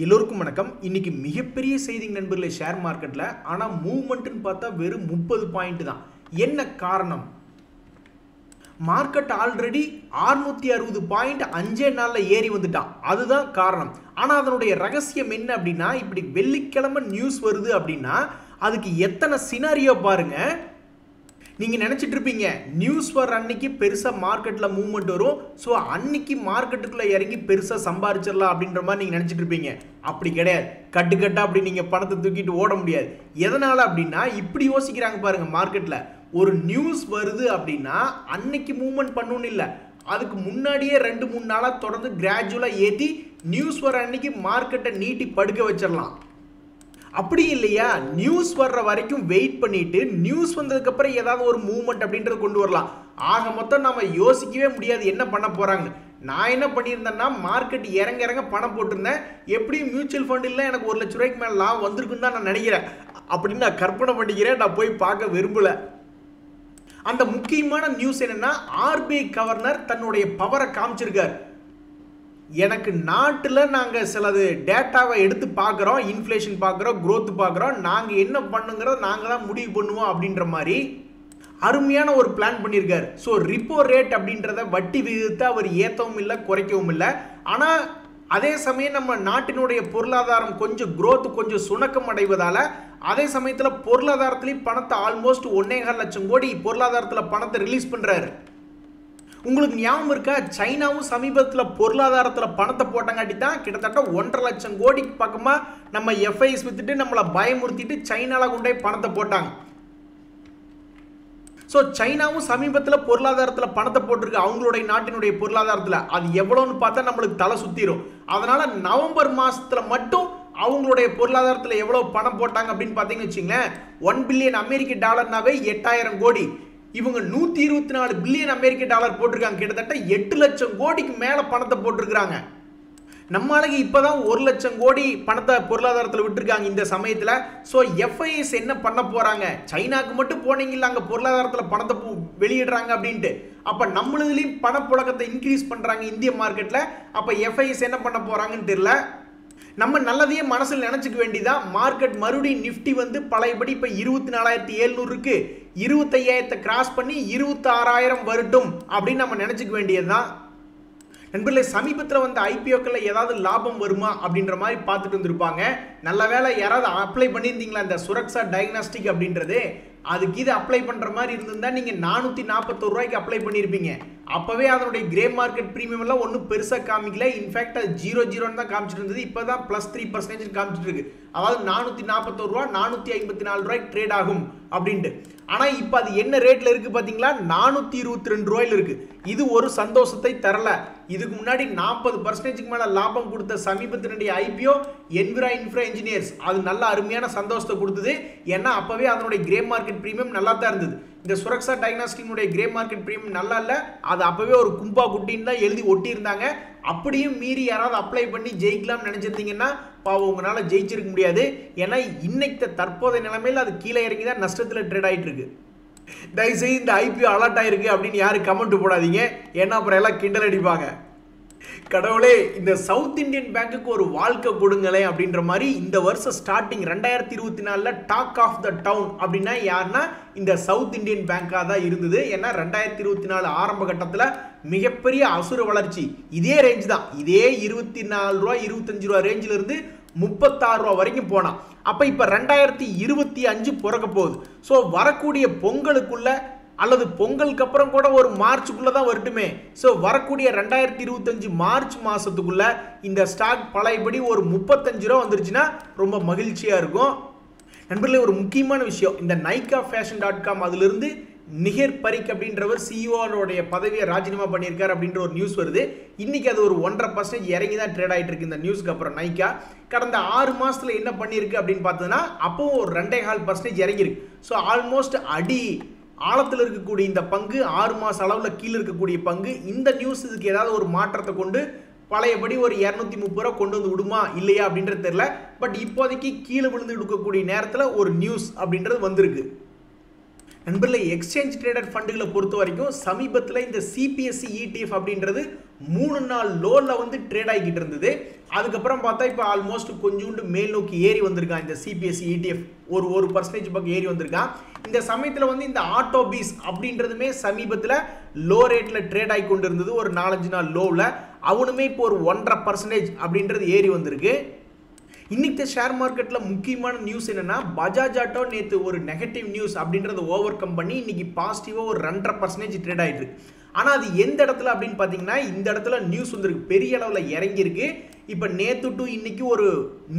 எல்லோருக்கும் வணக்கம். இன்னைக்கு மிகப்பெரிய செய்தி நண்பர்களே ஷேர் மார்க்கெட்ல. ஆனா மூவ்மெண்ட்னு பார்த்தா வெறும் 30 பாயிண்ட் தான். என்ன காரணம்? மார்க்கெட் ஆல்ரெடி 660 பாயிண்ட் 5 நாள்ல ஏறி வந்துட்டான். அதுதான் காரணம். ஆனா அதனுடைய ரகசியம் என்ன அப்படின்னா, இப்படி வெள்ளிக்கிழமை நியூஸ் வருது அப்படின்னா அதுக்கு எத்தனை சினாரியோ பாருங்க. நீங்க நினைச்சிட்டு இருப்பீங்க நியூஸ் வர அன்னைக்கு பெருசா மார்க்கெட்ல மூவ்மெண்ட் வரும், ஸோ அன்னைக்கு மார்க்கெட்டுக்குள்ள இறங்கி பெருசா சம்பாதிச்சிடலாம் அப்படின்ற மாதிரி நீங்க நினைச்சிட்டு இருப்பீங்க. அப்படி கிடையாது. கட்டுக்கட்டா அப்படி நீங்க பணத்தை தூக்கிட்டு ஓட முடியாது. எதனால அப்படின்னா இப்படி யோசிக்கிறாங்க பாருங்க. மார்க்கெட்ல ஒரு நியூஸ் வருது அப்படின்னா அன்னைக்கு மூவ்மெண்ட் பண்ணணும் இல்லை, அதுக்கு முன்னாடியே 2-3 நாளா தொடர்ந்து கிராஜுவலா ஏற்றி நியூஸ் வர அன்னைக்கு மார்க்கெட்டை நீட்டி படுக்க வச்சிடலாம். அப்படி இல்லையா, நியூஸ் வர்ற வரைக்கும் வெயிட் பண்ணிட்டு நியூஸ் வந்ததுக்கு அப்புறம் ஏதாவது ஒரு மூவ்மெண்ட் அப்படின்றது கொண்டு வரலாம். ஆக மொத்தம் நம்ம யோசிக்கவே முடியாது என்ன பண்ண போறாங்க. நான் என்ன பண்ணியிருந்தேன்னா மார்க்கெட் இறங்க இறங்க பணம் போட்டிருந்தேன். எப்படியும் மியூச்சுவல் ஃபண்ட் இல்லை எனக்கு 1 லட்ச ரூபாய்க்கு மேலே லாபம் வந்திருக்குன்னு தான் நான் நினைக்கிறேன் அப்படின்னு நான் கற்பனை பண்ணிக்கிறேன். நான் போய் பார்க்க விரும்பல. அந்த முக்கியமான நியூஸ் என்னன்னா, ஆர்பிஐ கவர்னர் தன்னுடைய பவரை காமிச்சிருக்காரு. எனக்கு நாட்டில் நாங்கள் சிலது டேட்டாவை எடுத்து பார்க்குறோம், இன்ஃப்ளேஷன் பார்க்குறோம், க்ரோத் பார்க்குறோம், நாங்கள் என்ன பண்ணுங்கிறத நாங்கள் தான் முடிவு பண்ணுவோம் அப்படின்ற மாதிரி அருமையான ஒரு பிளான் பண்ணியிருக்காரு. ஸோ ரிப்போ ரேட் அப்படின்றத வட்டி விகிதத்தை அவர் ஏற்றவும் இல்லை குறைக்கவும் இல்லை. ஆனால் அதே சமயம் நம்ம நாட்டினுடைய பொருளாதாரம் கொஞ்சம் க்ரோத் கொஞ்சம் சுணக்கம் அடைவதால் அதே சமயத்தில் பொருளாதாரத்துலேயும் பணத்தை ஆல்மோஸ்ட் 1.25 லட்சம் கோடி பொருளாதாரத்தில் பணத்தை ரிலீஸ் பண்ணுறாரு. உங்களுக்கு ஞாபகம் இருக்கா, சைனாவும் சமீபத்தில் பொருளாதாரத்தில் பணத்தை போட்டங்காட்டி தான் கிட்டத்தட்ட 1.5 லட்சம் கோடிக்கு பக்கமாக நம்ம எஃப்ஐஎஸ் வித்துட்டு நம்மளை பயமுறுத்திட்டு சைனால கொண்டே பணத்தை போட்டாங்க. ஸோ சைனாவும் சமீபத்தில் பொருளாதாரத்தில் பணத்தை போட்டிருக்கு அவங்களுடைய நாட்டினுடைய பொருளாதாரத்தில். அது எவ்வளோன்னு பார்த்தா நம்மளுக்கு தலை சுத்திரும். அதனால நவம்பர் மாசத்துல மட்டும் அவங்களுடைய பொருளாதாரத்தில் எவ்வளோ பணம் போட்டாங்க அப்படின்னு பார்த்தீங்கன்னு வச்சுங்களேன், 1 பில்லியன் அமெரிக்க டாலர்னாவே 8000 கோடி. இவங்க 124 பில்லியன் அமெரிக்க டாலர் போட்டிருக்காங்க. கிட்டத்தட்ட 8 லட்சம் கோடிக்கு மேல பணத்தை போட்டிருக்காங்க. நம்ம ஆளுங்க இப்பதான் 1 லட்சம் கோடி பணத்தை பொருளாதாரத்தில் விட்டுருக்காங்க இந்த சமயத்துல. ஸோ எஃப்ஐஎஸ் என்ன பண்ண போறாங்க? சைனாக்கு மட்டும் போனீங்கல்ல அங்க பொருளாதாரத்தில் பணத்தை வெளியிடுறாங்க அப்படின்ட்டு, அப்ப நம்மளுதுலயும் பணப்புழக்கத்தை இன்க்ரீஸ் பண்றாங்க இந்திய மார்க்கெட்ல. அப்ப எஃப்ஐஎஸ் என்ன பண்ண போறாங்கன்னு தெரியல. நம்ம நல்லதையே மனசில் நினைச்சுக்க வேண்டியதான். மார்க்கெட் மறுபடியும் நிஃப்டி வந்து பழையபடி இப்போ 24,700 இருக்கு. 25,000 கிராஸ் பண்ணி 26,000 வரட்டும் அப்படின்னு நம்ம நினைச்சுக்க வேண்டியதுதான். நண்பர்களே, சமீபத்தில் வந்து ஐபிஓக்களில் ஏதாவது லாபம் வருமா அப்படின்ற மாதிரி பார்த்துட்டு இருந்திருப்பாங்க. நல்ல வேலை யாராவது அப்ளை பண்ணியிருந்தீங்களா இந்த சுரக்ஷா டயக்னாஸ்டிக் அப்படின்றது, அதுக்கு இது அப்ளை பண்ணுற மாதிரி இருந்திருந்தா நீங்கள் 441 ரூபாய்க்கு அப்ளை பண்ணியிருப்பீங்க. அப்போவே அதனுடைய கிரே மார்க்கெட் ப்ரீமியம் எல்லாம் ஒன்றும் பெருசாக காமிக்கல. இன்ஃபேக்ட் அது 0.0 தான் காமிச்சிட்டு இருந்தது. இப்போ தான் +3% காமிச்சிட்டு இருக்கு. அதாவது 441 ரூபா 454 ரூபாய்க்கு ட்ரேட் ஆகும் அப்படின்ட்டு. ஆனால் இப்போ அது என்ன ரேட்டில் இருக்குது பார்த்தீங்களா, 422 ரூபாயில் இருக்குது. இது ஒரு சந்தோஷத்தை தரல. இதுக்கு முன்னாடி 40%க்கு மேலே லாபம் கொடுத்த சமீபத்தினுடைய ஐபிஓ என்விரா இன்ஃப்ரா இன்ஜினியர்ஸ் அது நல்ல அருமையான சந்தோஷத்தை கொடுத்தது. ஏன்னா அப்போவே அதனுடைய கிரே மார்க்கெட் ப்ரீமியம் நல்லா தான் இருந்தது. இந்த சுரக்ஷா டயக்னாஸ்டிக்னுடைய கிரே மார்க்கெட் ப்ரீமியம் நல்லா இல்லை, அது அப்போவே ஒரு கும்பா குட்டின்னு தான் எழுதி ஒட்டியிருந்தாங்க. அப்படியும் மீறி யாராவது அப்ளை பண்ணி ஜெயிக்கலாம்னு நினச்சிருந்தீங்கன்னா பாவம் உங்களால் ஜெயிச்சிருக்க முடியாது. ஏன்னா இன்னைக்கு தற்போதைய நிலைமையில் அது கீழே இறங்கி தான் நஷ்டத்தில் ட்ரேட் ஆகிட்டு இருக்கு. தயவுசெய்து இந்த ஐபிஓ அலர்ட் ஆயிருக்கு அப்படின்னு யாரும் கமெண்ட் போடாதீங்க, ஏன்னா அப்புறம் எல்லாம் கிண்டல் அடிப்பாங்க. கடவுளே, இந்த சவுத் இந்தியன் பேங்குக்கு ஒரு வாழ்க்கை கொடுங்களே அப்படின்ற மாதிரி இந்த வருஷம் starting 2024 talk of the town அப்படின்னா யாருன்னா இந்த சவுத் இந்தியன் பேங்காக தான் இருந்தது. ஏன்னா 2024 ஆரம்ப கட்டத்தில் மிகப்பெரிய அசுர வளர்ச்சி இதே ரேஞ்ச் தான். இதே 24 ரூபா 25 ரூபா ரேஞ்சில் இருந்து 36 ரூபா வரைக்கும் போனான். அப்போ இப்போ 2025 பிறக்க போகுது. ஸோ வரக்கூடிய பொங்கலுக்குள்ள அல்லது பொங்கலுக்கு அப்புறம் கூட ஒரு மார்ச்சுக்குள்ள தான் வரட்டுமே. ஸோ வரக்கூடிய 2025 மார்ச் மாசத்துக்குள்ள இந்த ஸ்டாக் பழையபடி ஒரு 35 ரூபா வந்துருச்சுன்னா ரொம்ப மகிழ்ச்சியா இருக்கும். நண்பர்களே, ஒரு முக்கியமான விஷயம், இந்த nykaa-fashion.com அதிலிருந்து நிகர் பரிக் அப்படின்றவர் சிஇஓடைய பதவியை ராஜினாமா பண்ணியிருக்காரு அப்படின்ற ஒரு நியூஸ் வருது. இன்னைக்கு அது ஒரு 1.5% இறங்கி தான் ட்ரேட் ஆகிட்டு இருக்கு. இந்த நியூஸ்க்கு அப்புறம் நைக்கா கடந்த 6 மாசத்துல என்ன பண்ணியிருக்கு அப்படின்னு பார்த்தோன்னா அப்பவும் ஒரு 2.25% இறங்கியிருக்கு. ஸோ ஆல்மோஸ்ட் அடி ஆழத்தில் இருக்கக்கூடிய இந்த பங்கு 6 மாச அளவில் கீழே இருக்கக்கூடிய பங்கு. இந்த நியூஸ் இதுக்கு ஏதாவது ஒரு மாற்றத்தை கொண்டு பழையபடி ஒரு 230 ரூபா கொண்டு வந்து விடுமா இல்லையா அப்படின்றது தெரியல. பட் இப்போதைக்கு கீழே விழுந்து எடுக்கக்கூடிய நேரத்தில் ஒரு நியூஸ் அப்படின்றது வந்திருக்கு. நண்பர்களே, எக்ஸ்சேஞ்ச் ட்ரேடட் ஃபண்டுகளை பொறுத்த வரைக்கும் சமீபத்தில் இந்த சிபிஎஸ்சி ETF அப்படின்றது 3 நாள் லோல வந்து ட்ரேட் ஆகிட்டு இருந்தது. அதுக்கப்புறம் பார்த்தா இப்போ ஆல்மோஸ்ட் கொஞ்சோண்டு மேல் நோக்கி ஏறி வந்திருக்கான் இந்த சிபிஎஸ்சி ETF ஒரு 1% பக்கம் ஏறி வந்திருக்கான். இந்த சமயத்தில் வந்து இந்த ஆட்டோபீஸ் அப்படின்றதுமே சமீபத்தில் லோ ரேட்ல ட்ரேட் ஆகி கொண்டு இருந்தது ஒரு 4-5 நாள் லோவில். அவனுமே இப்போ ஒரு 1.5% அப்படின்றது ஏறி வந்திருக்கு. இன்னைக்கு ஷேர் மார்க்கெட்டில் முக்கியமான நியூஸ் என்னன்னா, பஜாஜ் ஆட்டோ நேற்று ஒரு நெகட்டிவ் நியூஸ் அப்படின்றத ஓவர் கம் பண்ணி இன்னைக்கு பாசிட்டிவாக ஒரு 2.5% ட்ரேட் ஆகிட்டு இருக்கு. ஆனால் அது எந்த இடத்துல அப்படின்னு பார்த்தீங்கன்னா, இந்த இடத்துல நியூஸ் வந்துருக்கு, பெரிய அளவில் இறங்கியிருக்கு. இப்போ நேற்று டு இன்னைக்கு ஒரு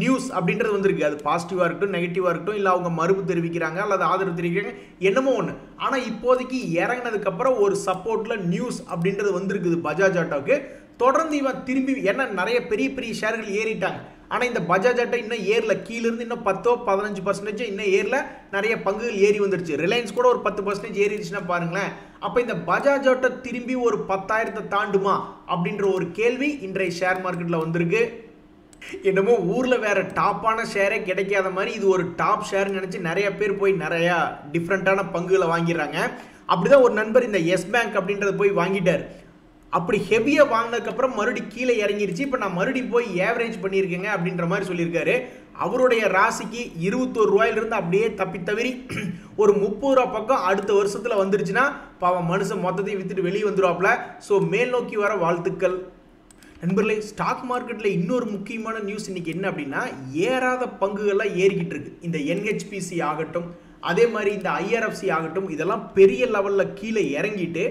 நியூஸ் அப்படின்றது வந்திருக்கு. அது பாசிட்டிவாக இருக்கட்டும் நெகட்டிவாக இருக்கட்டும், இல்லை அவங்க மறுப்பு தெரிவிக்கிறாங்க அல்லது ஆதரவு தெரிவிக்கிறாங்க, என்னமோ ஒன்று. ஆனால் இப்போதைக்கு இறங்கினதுக்கப்புறம் ஒரு சப்போர்ட்டில் நியூஸ் அப்படின்றது வந்திருக்குது பஜாஜ் ஆட்டோவுக்கு. தொடர்ந்து இவன் திரும்பி ஏன்னா நிறைய பெரிய பெரிய ஷேர்கள் ஏறிட்டாங்க. ஆனால் இந்த பஜாஜ் ஆட்டோ இன்னும் ஏறல, கீழிருந்து இன்னும் 10-15% இன்னும் ஏறல. நிறைய பங்குகள் ஏறி வந்துருச்சு. ரிலையன்ஸ் கூட ஒரு 10% ஏறிடுச்சுன்னா பாருங்களேன். அப்போ இந்த பஜாஜ் ஆட்டோ திரும்பி ஒரு 10,000 தாண்டுமா அப்படின்ற ஒரு கேள்வி இன்றைய ஷேர் மார்க்கெட்டில் வந்திருக்கு. என்னமோ ஊரில் வேற டாப்பான ஷேரே கிடைக்காத மாதிரி இது ஒரு டாப் ஷேர் நினச்சி நிறைய பேர் போய் நிறையா டிஃப்ரெண்ட்டான பங்குகளை வாங்கிடுறாங்க. அப்படிதான் ஒரு நண்பர் இந்த எஸ் பேங்க் அப்படின்றத போய் வாங்கிட்டார். அப்படி ஹெவியாக வாங்கினதுக்கப்புறம் மறுபடியும் கீழே இறங்கிருச்சு. இப்போ நான் மறுபடியும் போய் ஏவரேஜ் பண்ணியிருக்கேங்க அப்படின்ற மாதிரி சொல்லியிருக்காரு. அவருடைய ராசிக்கு 21 ரூபாயிலிருந்து அப்படியே தப்பி தவிரி ஒரு 30 ரூபா பக்கம் அடுத்த வருஷத்தில் வந்துருச்சுன்னா பாவம் மனுஷன் மொத்தத்தையும் வித்துட்டு வெளியே வந்துடுவாப்ல. ஸோ மேல் நோக்கி வர வாழ்த்துக்கள். நண்பர்களே, ஸ்டாக் மார்க்கெட்டில் இன்னொரு முக்கியமான நியூஸ் இன்னைக்கு என்ன அப்படின்னா, ஏறாத பங்குகள்லாம் ஏறிக்கிட்டு இருக்கு. இந்த NHPC ஆகட்டும், அதே மாதிரி இந்த IRFC ஆகட்டும், இதெல்லாம் பெரிய லெவலில் கீழே இறங்கிட்டு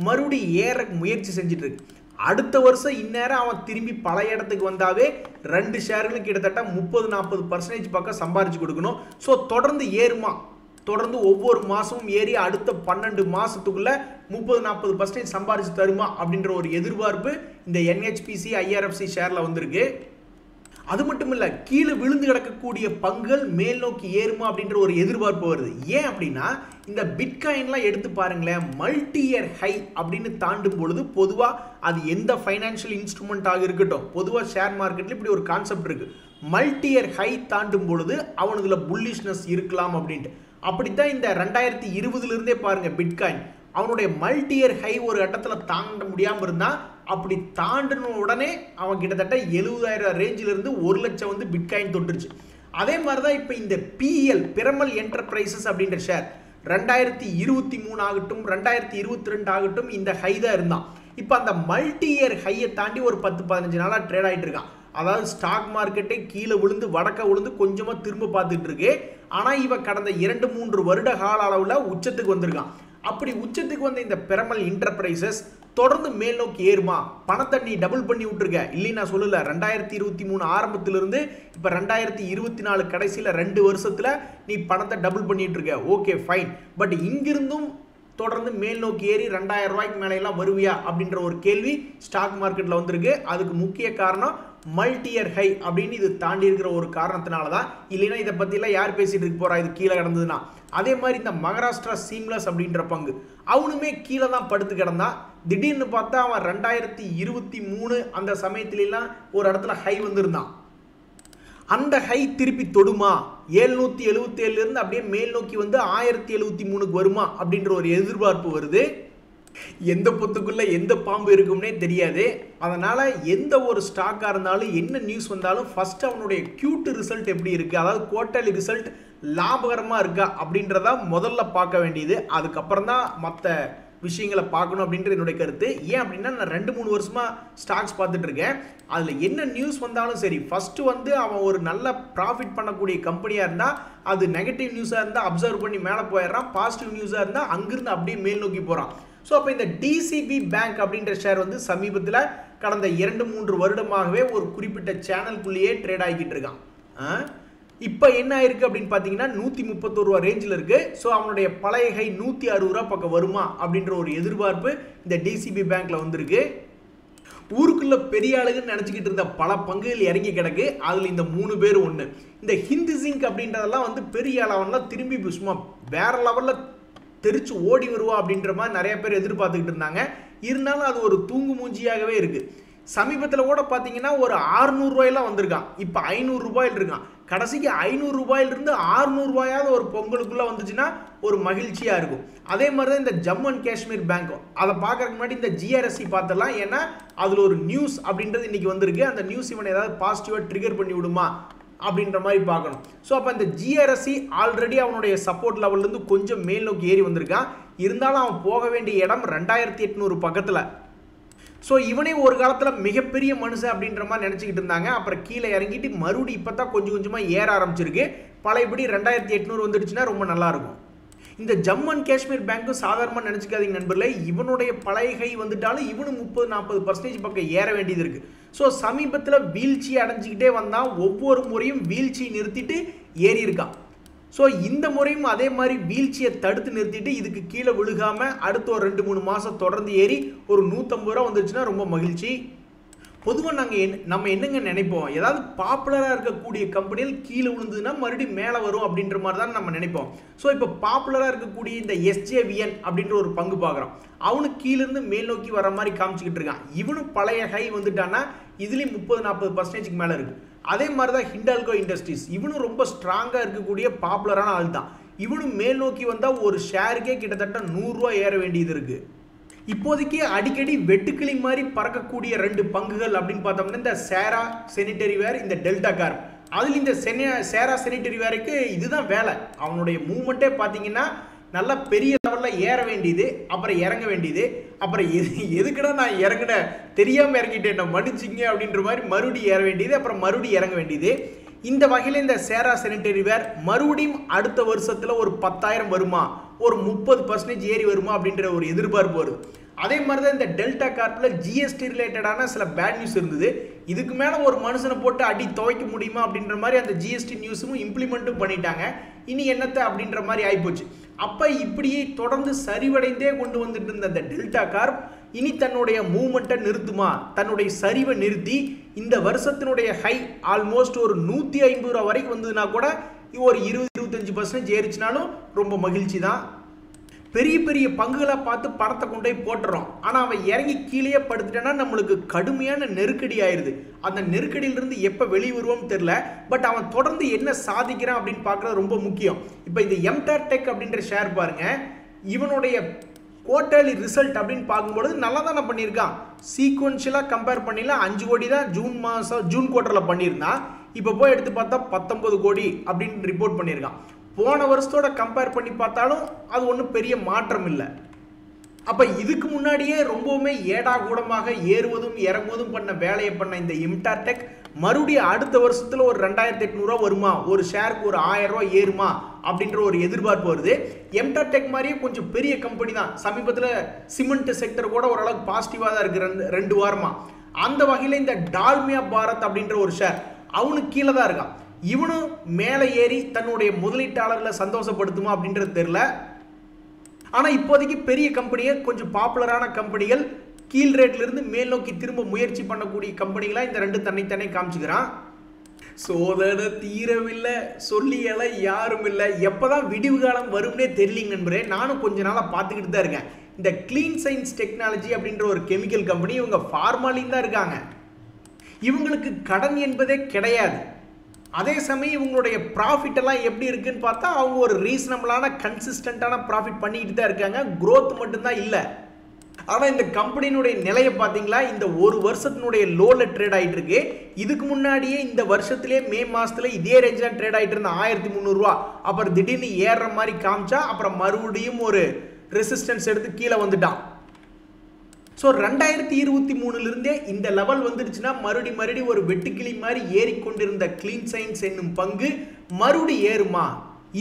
மறுபடியும் ஏற முயற்சி செஞ்சுட்டு இருக்கு. அடுத்த வருஷம் இந்நேரம் அவன் திரும்பி பழைய இடத்துக்கு வந்தாவே 2 ஷேர்களும் கிட்டத்தட்ட 30-40% பக்கம் சம்பாரிச்சு கொடுக்கணும். ஸோ தொடர்ந்து ஏறுமா, தொடர்ந்து ஒவ்வொரு மாதமும் ஏறி அடுத்த 12 மாதத்துக்குள்ள 30-40% சம்பாரிச்சு தருமா அப்படின்ற ஒரு எதிர்பார்ப்பு இந்த NHPC IRFC ஷேரில் வந்திருக்கு. அது மட்டும் இல்லை, கீழே விழுந்து கிடக்கக்கூடிய பங்குகள் மேல் நோக்கி ஏறுமா அப்படின்ற ஒரு எதிர்பார்ப்பு வருது. ஏன் அப்படின்னா, இந்த பிட்காயின்லாம் எடுத்து பாருங்களேன், மல்டி இயர் ஹை அப்படின்னு தாண்டும் பொழுது பொதுவாக அது எந்த ஃபைனான்ஷியல் இன்ஸ்ட்ருமெண்ட்டாக இருக்கட்டும், பொதுவாக ஷேர் மார்க்கெட்டில் இப்படி ஒரு கான்செப்ட் இருக்குது. மல்டி இயர் ஹை தாண்டும் பொழுது அவனுக்குள்ள புல்லிஷ்னஸ் இருக்கலாம் அப்படின்ட்டு. அப்படித்தான் இந்த 2020 பாருங்க, பிட்காயின் அவனுடைய மல்டி இயர் ஹை ஒரு கட்டத்தில் தாண்ட முடியாமல் இருந்தால், அப்படி தாண்டின உடனே அவன் கிட்டத்தட்ட 70,000 ரேஞ்சிலிருந்து 1 லட்சம் வந்து பிட்காயின் தொட்டுருச்சு. அதே மாதிரி தான் இப்போ இந்த PL பிரமல் என்டர்பிரைசஸ் அப்படின்ற ஷேர் 2023 ஆகட்டும் 2022 ஆகட்டும் இந்த ஹை தான் இருந்தான். இப்போ அந்த மல்டி இயர் ஹையை தாண்டி ஒரு 10-15 நாளாக ட்ரேட் ஆகிட்டு இருக்கான். அதாவது ஸ்டாக் மார்க்கெட்டே கீழே விழுந்து வடக்க விழுந்து கொஞ்சமாக திரும்ப பார்த்துட்டு இருக்கு. ஆனால் இவன் கடந்த 2-3 வருட கால அளவில் உச்சத்துக்கு வந்திருக்கான். அப்படி உச்சத்துக்கு வந்த இந்த பிரமல் என்டர்பிரைசஸ் தொடர்ந்து மேல் நோக்கி ஏறுமா? பணத்தை நீ டபுள் பண்ணி விட்டுருக்க இல்லை, நான் சொல்லல. 2023 ஆரம்பத்திலிருந்து இப்போ 2024 கடைசியில் 2 வருஷத்தில் நீ பணத்தை டபுள் பண்ணிட்டு இருக்க. Okay fine. பட் இங்கிருந்தும் தொடர்ந்து மேல் நோக்கி ஏறி 2000 ரூபாய்க்கு மேலே எல்லாம் வருவியா அப்படின்ற ஒரு கேள்வி ஸ்டாக் மார்க்கெட்டில் வந்திருக்கு. அதுக்கு முக்கிய காரணம் மல்டி இயர் ஹை அப்படின்னு இது தாண்டி இருக்கிற ஒரு காரணத்தினால தான். இல்லைன்னா இதை பற்றிலாம் யார் பேசிட்டு இருக்க போறா இது கீழே கிடந்ததுன்னா. அதே மாதிரி இந்த மகாராஷ்டிரா சீம்லஸ் அப்படின்ற பங்கு அவனுமே கீழே தான் படுத்து கிடந்தான். திடீர்னு பார்த்தா அவன் 2023 அந்த சமயத்துலாம் ஒரு இடத்துல ஹை வந்திருந்தான். அந்த ஹை திருப்பி தொடுமா? 777 இருந்து அப்படியே மேல் நோக்கி வந்து 1073க்கு வருமா அப்படின்ற ஒரு எதிர்பார்ப்பு வருது. எந்த பொத்துக்குள்ள எந்த பாம்பு இருக்கும்னே தெரியாது. அதனால எந்த ஒரு ஸ்டாக்கா இருந்தாலும் என்ன நியூஸ் வந்தாலும் ஃபர்ஸ்ட் அவனுடைய Q2 ரிசல்ட் எப்படி இருக்கு, அதாவது குவார்ட்டர்லி ரிசல்ட் லாபகரமா இருக்கா அப்படின்றத முதல்ல பார்க்க வேண்டியது. அதுக்கப்புறம் தான் மற்ற விஷயங்களை பார்க்கணும் அப்படின்றது என்னுடைய கருத்து. ஏன் அப்படின்னா, நான் 2-3 வருஷமா ஸ்டாக்ஸ் பார்த்துட்டு இருக்கேன். அதில் என்ன நியூஸ் வந்தாலும் சரி, ஃபர்ஸ்ட் வந்து அவன் ஒரு நல்ல ப்ராஃபிட் பண்ணக்கூடிய கம்பெனியாக இருந்தால் அது நெகட்டிவ் நியூஸாக இருந்தால் அப்சர்வ் பண்ணி மேலே போயிடுறான், பாசிட்டிவ் நியூஸாக இருந்தால் அங்கிருந்து அப்படியே மேல் நோக்கி போகிறான். ஸோ அப்போ இந்த DCB பேங்க் அப்படின்ற ஷேர் வந்து சமீபத்தில் கடந்த 2-3 வருடமாகவே ஒரு குறிப்பிட்ட சேனலுக்குள்ளேயே ட்ரேட் ஆகிக்கிட்டு இருக்கான். இப்போ என்ன ஆயிருக்கு அப்படின்னு பார்த்தீங்கன்னா 131 ரூபா ரேஞ்சில் இருக்குது. ஸோ அவனுடைய பழைய ஹை 160 ரூபா பக்கம் வருமா அப்படின்ற ஒரு எதிர்பார்ப்பு இந்த DCB பேங்க்கில் வந்திருக்கு. ஊருக்குள்ள பெரிய ஆளுங்கன்னு நினச்சிக்கிட்டு இருந்த பல பங்குகள் இறங்கி கிடக்கு. அதில் இந்த 3 பேர் ஒன்று. இந்த ஹிந்தி சிங்க் அப்படின்றதெல்லாம் வந்து பெரிய அளவெல்லாம் திரும்பி சும்மா வேற லெவலில் தெரிச்சு ஓடி வருவா அப்படின்ற மாதிரி நிறைய பேர் எதிர்பார்த்துக்கிட்டு இருந்தாங்க. இருந்தாலும் அது ஒரு தூங்கு மூஞ்சியாகவே இருக்குது. சமீபத்தில் கூட பார்த்தீங்கன்னா ஒரு 600 ரூபாயெல்லாம் வந்திருக்கான். இப்போ 500 ரூபாயில் இருக்கான். கடைசிக்கு 500 ரூபாயிலிருந்து 600 ரூபாயாவது ஒரு பொங்கலுக்குள்ள வந்துச்சுன்னா ஒரு மகிழ்ச்சியா இருக்கும். அதே மாதிரி தான் இந்த ஜம்மு அண்ட் காஷ்மீர் பேங்க், அதை பார்க்கறதுக்கு முன்னாடி இந்த ஜிஆர்எஸ்சி பார்த்துடலாம். ஏன்னா அதுல ஒரு நியூஸ் அப்படின்றது இன்னைக்கு வந்திருக்கு. அந்த நியூஸ் இவனை ஏதாவது பாசிட்டிவா ட்ரிகர் பண்ணி விடுமா அப்படின்ற மாதிரி பார்க்கணும். ஸோ அப்போ இந்த ஜிஆர்எஸ்சி ஆல்ரெடி அவனுடைய சப்போர்ட் லெவல்லேருந்து கொஞ்சம் மேல் நோக்கி ஏறி வந்திருக்கான். இருந்தாலும் அவன் போக வேண்டிய இடம் 2800 பக்கத்தில். ஸோ இவனே ஒரு காலத்தில் மிகப்பெரிய மனுஷன் அப்படின்ற மாதிரி நினச்சிக்கிட்டு இருந்தாங்க. அப்புறம் கீழே இறங்கிட்டு மறுபடியும் இப்போ தான் கொஞ்சம் கொஞ்சமாக ஏற ஆரம்பிச்சிருக்கு. பழையபடி 2800 வந்துடுச்சுன்னா ரொம்ப நல்லாயிருக்கும். இந்த ஜம்மு அண்ட் காஷ்மீர் பேங்க்கும் சாதாரணமாக நினச்சிக்காதீங்க நண்பர்களே. இவனுடைய பழைய கை வந்துட்டாலும் இவனு 30-40% பக்கம் ஏற வேண்டியது இருக்குது. ஸோ சமீபத்தில் வீழ்ச்சி அடைஞ்சிக்கிட்டே வந்தால் ஒவ்வொரு முறையும் வீழ்ச்சி நிறுத்திட்டு ஏறி இருக்கான். ஸோ இந்த முறையும் அதே மாதிரி வீழ்ச்சியை தடுத்து நிறுத்திட்டு இதுக்கு கீழே விழுகாமல் அடுத்த ஒரு 2-3 மாதம் தொடர்ந்து ஏறி ஒரு 150 ரூபா வந்துருச்சுன்னா ரொம்ப மகிழ்ச்சி. பொதுவாக நம்ம என்னங்க நினைப்போம், ஏதாவது பாப்புலராக இருக்கக்கூடிய கம்பெனிகள் கீழே விழுந்ததுன்னா மறுபடியும் மேலே வரும் அப்படின்ற மாதிரி தான் நம்ம நினைப்போம். ஸோ இப்போ பாப்புலராக இருக்கக்கூடிய இந்த எஸ்ஜேவிஎன் அப்படின்ற ஒரு பங்கு பார்க்குறோம். அவனுக்கு கீழேருந்து மேல் நோக்கி வர மாதிரி காமிச்சிக்கிட்டு இருக்கான். இவனும் பழைய ஹை வந்துட்டான்னா இதுலேயும் 30-40% மேலே இருக்குது. அதே மாதிரி தான் ஹிண்டால்கோ இண்டஸ்ட்ரீஸ், இவனும் ரொம்ப ஸ்ட்ராங்காக இருக்கக்கூடிய பாப்புலரான ஆள் தான். இவனும் மேல் நோக்கி வந்தால் ஒரு ஷேருக்கே கிட்டத்தட்ட 100 ரூபா ஏற வேண்டியது இருக்குது. இப்போதைக்கு அடிக்கடி வெட்டுக்கிளி மாதிரி பறக்கக்கூடிய 2 பங்குகள் அப்படின்னு பார்த்தோம்னா இந்த சேரா சானிட்டரி வேர், இந்த டெல்டா கார்ப். அதில் இந்த சேரா சானிட்டரி வேருக்கு இதுதான் வேலை. அவனுடைய மூவ்மெண்ட்டே பார்த்தீங்கன்னா நல்லா பெரிய லெவலில் ஏற வேண்டியது, அப்புறம் இறங்க வேண்டியது, அப்புறம் எதுக்குடா நான் இறங்கினேன் தெரியாமல் இறங்கிட்டேன் நான் மன்னிச்சிங்க அப்படின்ற மாதிரி மறுபடியும் ஏற வேண்டியது, அப்புறம் மறுபடியும் இறங்க வேண்டியது. இந்த வகையில் இந்த சேரா சானிட்டரி வேர் மறுபடியும் அடுத்த வருஷத்தில் ஒரு 10,000 வருமா, ஒரு 30% ஏறி வருமா அப்படின்ற ஒரு எதிர்பார்ப்பு வருது. அதே மாதிரி தான் இந்த டெல்டா கார்ப்பில் ஜிஎஸ்டி ரிலேட்டடான சில பேட் நியூஸ் இருந்தது. இதுக்கு மேலே ஒரு மனுஷனை போட்டு அடி துவைக்க முடியுமா அப்படின்ற மாதிரி அந்த ஜிஎஸ்டி நியூஸும் இம்ப்ளிமெண்ட்டும் பண்ணிட்டாங்க. இனி என்னத்தை அப்படின்ற மாதிரி ஆகிப்போச்சு. அப்போ இப்படியே தொடர்ந்து சரிவடைந்தே கொண்டு வந்துட்டு இருந்த அந்த டெல்டா கார்ப் இனி தன்னுடைய மூவ்மெண்ட்டை நிறுத்துமா, தன்னுடைய சரிவை நிறுத்தி இந்த வருஷத்தினுடைய ஹை ஆல்மோஸ்ட் ஒரு 150 ரூபா வரைக்கும் வந்ததுன்னா கூட ஒரு 20-25% ஏறிச்சுனாலும் ரொம்ப மகிழ்ச்சி தான். பெரிய பெரிய பங்குகளாக பார்த்து பணத்தை கொண்டு போய் போட்டுறோம். ஆனால் அவன் இறங்கி கீழே படுத்துட்டேன்னா நம்மளுக்கு கடுமையான நெருக்கடி ஆயிடுது. அந்த நெருக்கடியிலிருந்து எப்போ வெளியே வருவோம்னு தெரில. பட் அவன் தொடர்ந்து என்ன சாதிக்கிறான் அப்படின்னு பார்க்குறது ரொம்ப முக்கியம். இப்போ இந்த எம்டார் டெக் அப்படின்ற ஷேர் பாருங்க, இவனுடைய குவார்டர்லி ரிசல்ட் அப்படின்னு பார்க்கும்பொழுது நல்லா தானே பண்ணியிருக்கான். சீக்வன்ஷியலாக கம்பேர் பண்ணிடலாம். 5 கோடி தான் ஜூன் குவார்ட்டரில் பண்ணியிருந்தான். இப்போ போய் எடுத்து பார்த்தா 19 கோடி அப்படின்னு ரிப்போர்ட் பண்ணியிருக்கான். போன வருஷத்தோட கம்பேர் பண்ணி பார்த்தாலும் அது ஒன்றும் பெரிய மாற்றம் இல்லை. அப்போ இதுக்கு முன்னாடியே ரொம்பவுமே ஏடா கூடமாக ஏறுவதும் இறங்குவதும் பண்ண வேலையை பண்ண இந்த எம்டார் டெக் மறுபடியும் அடுத்த வருஷத்தில் ஒரு 2800 ரூபா வருமா, ஒரு ஷேருக்கு ஒரு 1000 ரூபா ஏறுமா அப்படின்ற ஒரு எதிர்பார்ப்பு வருது. எம்டார் டெக் மாதிரியே கொஞ்சம் பெரிய கம்பெனி தான். சமீபத்தில் சிமெண்ட் செக்டர் கூட ஓரளவுக்கு பாசிட்டிவாக தான் இருக்குது 2 வாரமா. அந்த வகையில் இந்த டால்மியா பாரத் அப்படின்ற ஒரு ஷேர் அவனுக்கு கீழே தான் இருக்கான். இவனும் மேலே ஏறி தன்னுடைய முதலீட்டாளர்களை சந்தோஷப்படுத்துமா அப்படின்றது தெரியல. ஆனால் இப்போதைக்கு பெரிய கம்பெனியை கொஞ்சம் பாப்புலரான கம்பெனிகள் கீழ் ரேட்லேருந்து மேல் நோக்கி திரும்ப முயற்சி பண்ணக்கூடிய கம்பெனிகளாக இந்த 2 தன்னை காமிச்சுக்கிறான். சோதனை தீரவில்லை, சொல்லியலை யாரும் இல்லை. எப்போதான் விடிவு காலம் வரும்னே தெரியலிங்க நண்பரே. நானும் கொஞ்ச நாளாக பார்த்துக்கிட்டு தான் இருக்கேன். இந்த கிளீன் சயின்ஸ் டெக்னாலஜி அப்படின்ற ஒரு கெமிக்கல் கம்பெனி, இவங்க ஃபார்மாலின் தான் இருக்காங்க. இவங்களுக்கு கடன் என்பதே கிடையாது. அதே சமயம் இவங்களுடைய ப்ராஃபிட் எல்லாம் எப்படி இருக்குன்னு பார்த்தா அவங்க ஒரு ரீசனபிளான கன்சிஸ்டன்டான ப்ராஃபிட் பண்ணிக்கிட்டு தான் இருக்காங்க. growth மட்டும்தான் இல்லை. ஆனால் இந்த கம்பெனியினுடைய நிலையை பார்த்தீங்களா, இந்த ஒரு வருஷத்தினுடைய லோவில் ட்ரேட் ஆகிட்டு இருக்கு. இதுக்கு முன்னாடியே இந்த வருஷத்துலேயே மே மாதத்தில் இதே ரேஞ்சில் ட்ரேட் ஆகிட்டு இருந்த 1300 ரூபா. அப்புறம் திடீர்னு ஏறுற மாதிரி காமிச்சா அப்புறம் மறுபடியும் ஒரு ரெசிஸ்டன்ஸ் எடுத்து கீழே வந்துட்டான். ஸோ 2023 இந்த லெவல் வந்துடுச்சுன்னா மறுபடியும் ஒரு வெட்டுக்கிளி மாதிரி ஏறிக்கொண்டிருந்த கிளீன் சயின்ஸ் என்னும் பங்கு மறுபடியும் ஏறுமா?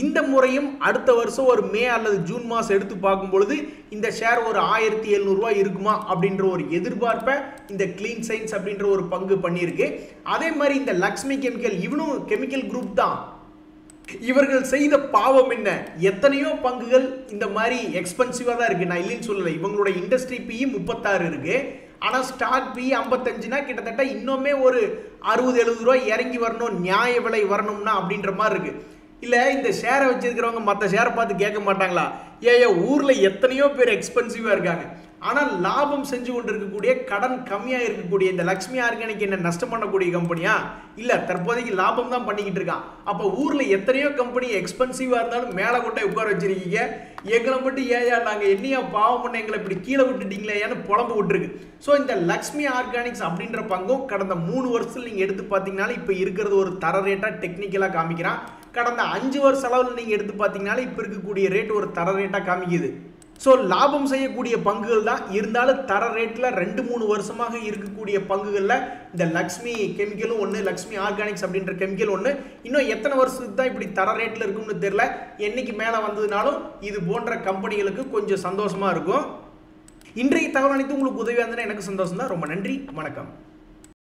இந்த முறையும் அடுத்த வருஷம் ஒரு மே அல்லது ஜூன் மாதம் எடுத்து பார்க்கும் பொழுது இந்த ஷேர் ஒரு 1700 ரூபா இருக்குமா அப்படின்ற ஒரு எதிர்பார்ப்பை இந்த கிளீன் சயின்ஸ் அப்படின்ற ஒரு பங்கு பண்ணியிருக்கு. அதே மாதிரி இந்த லக்ஷ்மி கெமிக்கல், இவனும் கெமிக்கல் குரூப் தான். இவர்கள் செய்த பாவம் என்ன? எத்தனையோ பங்குகள் இந்த மாதிரி எக்ஸ்பென்சிவாக தான் இருக்குது, நான் இல்லைன்னு சொல்லலை. இவங்களோட இண்டஸ்ட்ரி பிஇ 36 இருக்குது. ஆனால் ஸ்டாக் பிஇ 55னா கிட்டத்தட்ட இன்னுமே ஒரு 60-70 ரூபா இறங்கி வரணும், நியாய விலை வரணும்னா அப்படின்ற மாதிரி இருக்குது. இல்லை இந்த ஷேரை வச்சிருக்கிறவங்க மற்ற ஷேரை பார்த்து கேட்க மாட்டாங்களா? ஏன் ஊரில் எத்தனையோ பேர் எக்ஸ்பென்சிவாக இருக்காங்க, ஆனால் லாபம் செஞ்சு கொண்டு இருக்கக்கூடிய கடன் கம்மியாக இருக்கக்கூடிய இந்த லக்ஷ்மி ஆர்கானிக் என்ன நஷ்டம் பண்ணக்கூடிய கம்பெனியா? இல்லை, தற்போதைக்கு லாபம் தான் பண்ணிக்கிட்டு இருக்கான். அப்போ ஊரில் எத்தனையோ கம்பெனி எக்ஸ்பென்சிவாக இருந்தாலும் மேலே கொண்டே உட்கார வச்சிருக்கீங்க, எங்களை மட்டும் ஏயா நாங்கள் என்னையா பாவம் பண்ண எங்களை இப்படி கீழே விட்டுட்டீங்களேன்னு புலம்பு விட்டுருக்கு. ஸோ இந்த லக்ஷ்மி ஆர்கானிக்ஸ் அப்படின்ற பங்கும் கடந்த 3 வருஷத்தில் நீங்கள் எடுத்து பார்த்தீங்கனாலும் இப்போ இருக்கிறது ஒரு தர ரேட்டாக டெக்னிக்கலாக காமிக்கிறான். கடந்த 5 வருஷ அளவில் நீங்கள் எடுத்து பார்த்தீங்கனாலும் இப்போ இருக்கக்கூடிய ரேட் ஒரு தர ரேட்டாக காமிக்குது. ஸோ லாபம் செய்யக்கூடிய பங்குகள் தான் இருந்தாலும் தர ரேட்டில் 2-3 வருஷமாக இருக்கக்கூடிய பங்குகளில் இந்த லக்ஷ்மி கெமிக்கலும் ஒன்று, லக்ஷ்மி ஆர்கானிக்ஸ் அப்படின்ற கெமிக்கல் ஒன்று. இன்னும் எத்தனை வருஷத்துக்கு தான் இப்படி தர ரேட்டில் இருக்கும்னு தெரியல. என்னைக்கு மேலே வந்ததுனாலும் இது போன்ற கம்பெனிகளுக்கு கொஞ்சம் சந்தோஷமாக இருக்கும். இன்றைய தகவல் அனைத்து உங்களுக்கு உதவியாக இருந்ததுன்னா எனக்கு சந்தோஷம் தான். ரொம்ப நன்றி, வணக்கம்.